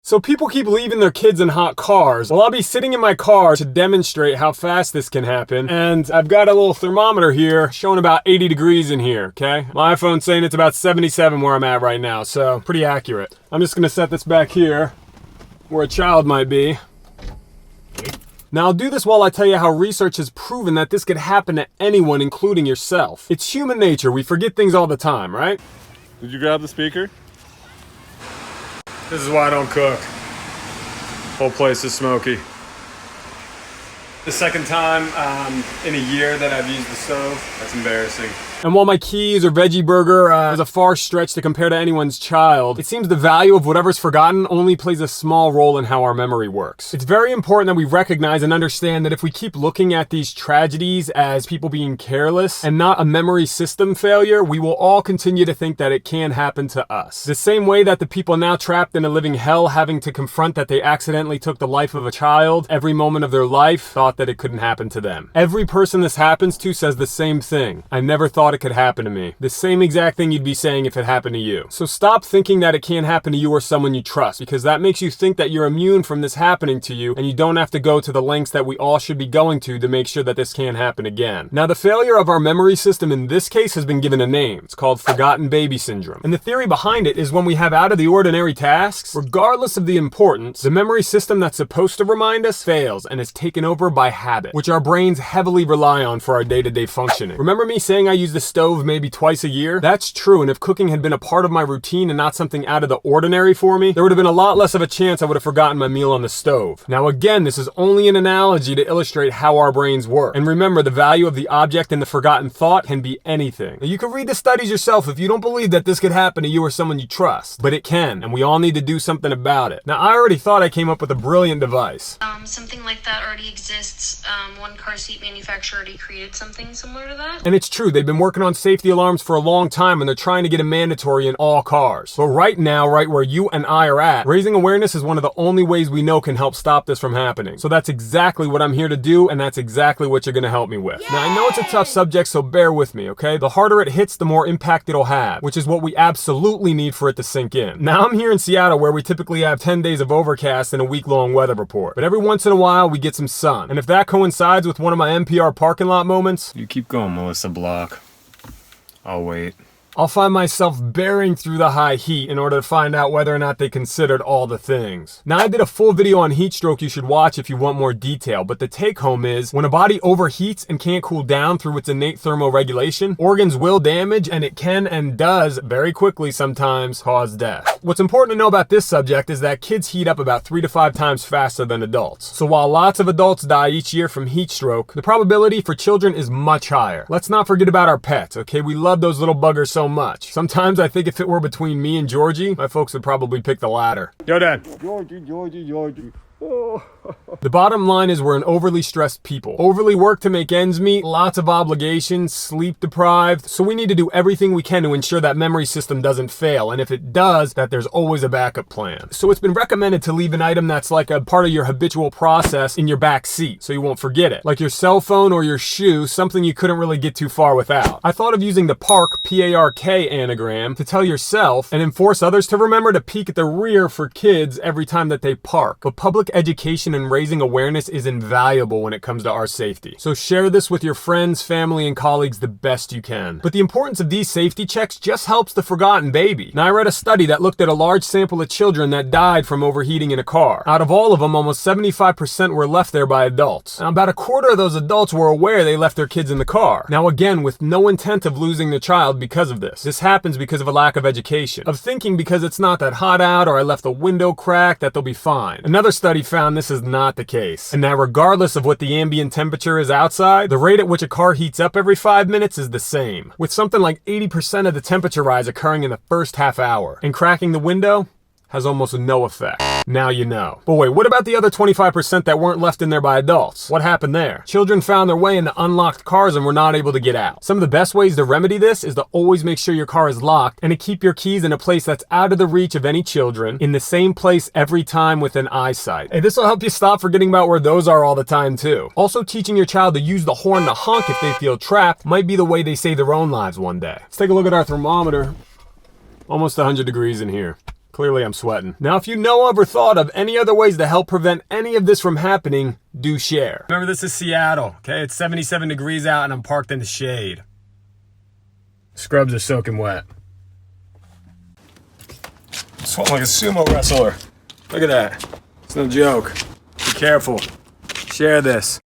So people keep leaving their kids in hot cars. Well, I'll be sitting in my car to demonstrate how fast this can happen. And I've got a little thermometer here showing about 80 degrees in here, okay? My iPhone's saying it's about 77 where I'm at right now, so pretty accurate. I'm just gonna set this back here where a child might be. Now I'll do this while I tell you how research has proven that this could happen to anyone, including yourself. It's human nature. We forget things all the time, right? Did you grab the speaker? This is why I don't cook. Whole place is smoky. The second time in a year that I've used the stove. That's embarrassing. And while my Keys or Veggie Burger is a far stretch to compare to anyone's child, it seems the value of whatever's forgotten only plays a small role in how our memory works. It's very important that we recognize and understand that if we keep looking at these tragedies as people being careless and not a memory system failure, we will all continue to think that it can happen to us. The same way that the people now trapped in a living hell having to confront that they accidentally took the life of a child every moment of their life thought that it couldn't happen to them. Every person this happens to says the same thing. I never thought it could happen to me. The same exact thing you'd be saying if it happened to you. So stop thinking that it can't happen to you or someone you trust, because that makes you think that you're immune from this happening to you and you don't have to go to the lengths that we all should be going to make sure that this can't happen again. Now, the failure of our memory system in this case has been given a name. It's called forgotten baby syndrome. And the theory behind it is when we have out of the ordinary tasks, regardless of the importance, the memory system that's supposed to remind us fails and is taken over by habit, which our brains heavily rely on for our day-to-day functioning. Remember me saying I use the stove maybe twice a year? That's true, and if cooking had been a part of my routine and not something out of the ordinary for me, there would have been a lot less of a chance I would have forgotten my meal on the stove. Now again, this is only an analogy to illustrate how our brains work. And remember, the value of the object in the forgotten thought can be anything. Now, you can read the studies yourself if you don't believe that this could happen to you or someone you trust. But it can, and we all need to do something about it. Now, I already thought I came up with a brilliant device. Something like that already exists. One car seat manufacturer already created something similar to that. And it's true, they've been working on safety alarms for a long time and they're trying to get it mandatory in all cars. But right now, right where you and I are at, raising awareness is one of the only ways we know can help stop this from happening. So that's exactly what I'm here to do, and that's exactly what you're gonna help me with. Yay! Now, I know it's a tough subject, so bear with me, okay? The harder it hits, the more impact it'll have, which is what we absolutely need for it to sink in. Now, I'm here in Seattle where we typically have 10 days of overcast and a week-long weather report. But every once in a while, we get some sun. And if that coincides with one of my NPR parking lot moments, you keep going, Melissa Block. I'll wait. I'll find myself bearing through the high heat in order to find out whether or not they considered all the things. Now, I did a full video on heat stroke you should watch if you want more detail, but the take home is when a body overheats and can't cool down through its innate thermoregulation, organs will damage, and it can and does very quickly sometimes cause death. What's important to know about this subject is that kids heat up about 3 to 5 times faster than adults. So while lots of adults die each year from heat stroke, the probability for children is much higher. Let's not forget about our pets, okay? We love those little buggers so much. Sometimes I think if it were between me and Georgie, my folks would probably pick the latter. Yo, Dad. Georgie. Oh. The bottom line is we're an overly stressed people. Overly worked to make ends meet, lots of obligations, sleep deprived. So we need to do everything we can to ensure that memory system doesn't fail. And if it does, that there's always a backup plan. So it's been recommended to leave an item that's like a part of your habitual process in your back seat so you won't forget it. Like your cell phone or your shoe, something you couldn't really get too far without. I thought of using the PARK, P-A-R-K anagram to tell yourself and enforce others to remember to peek at the rear for kids every time that they park. But public education and raising awareness is invaluable when it comes to our safety. So share this with your friends, family, and colleagues the best you can. But the importance of these safety checks just helps the forgotten baby. Now, I read a study that looked at a large sample of children that died from overheating in a car. Out of all of them, almost 75% were left there by adults. Now, about a quarter of those adults were aware they left their kids in the car. Now, again, with no intent of losing their child because of this. This happens because of a lack of education, of thinking because it's not that hot out or I left the window cracked that they'll be fine. Another study found this is not the case, and that regardless of what the ambient temperature is outside, the rate at which a car heats up every 5 minutes is the same, with something like 80% of the temperature rise occurring in the first half hour. And cracking the window has almost no effect. Now you know. But wait, what about the other 25% that weren't left in there by adults? What happened there? Children found their way into unlocked cars and were not able to get out. Some of the best ways to remedy this is to always make sure your car is locked and to keep your keys in a place that's out of the reach of any children, in the same place every time within eyesight. Hey, this will help you stop forgetting about where those are all the time too. Also, teaching your child to use the horn to honk if they feel trapped might be the way they save their own lives one day. Let's take a look at our thermometer. Almost 100 degrees in here. Clearly I'm sweating. Now, if you know of or thought of any other ways to help prevent any of this from happening, do share. Remember, this is Seattle, okay? It's 77 degrees out and I'm parked in the shade. Scrubs are soaking wet. I'm sweating like a sumo wrestler. Look at that. It's no joke. Be careful. Share this.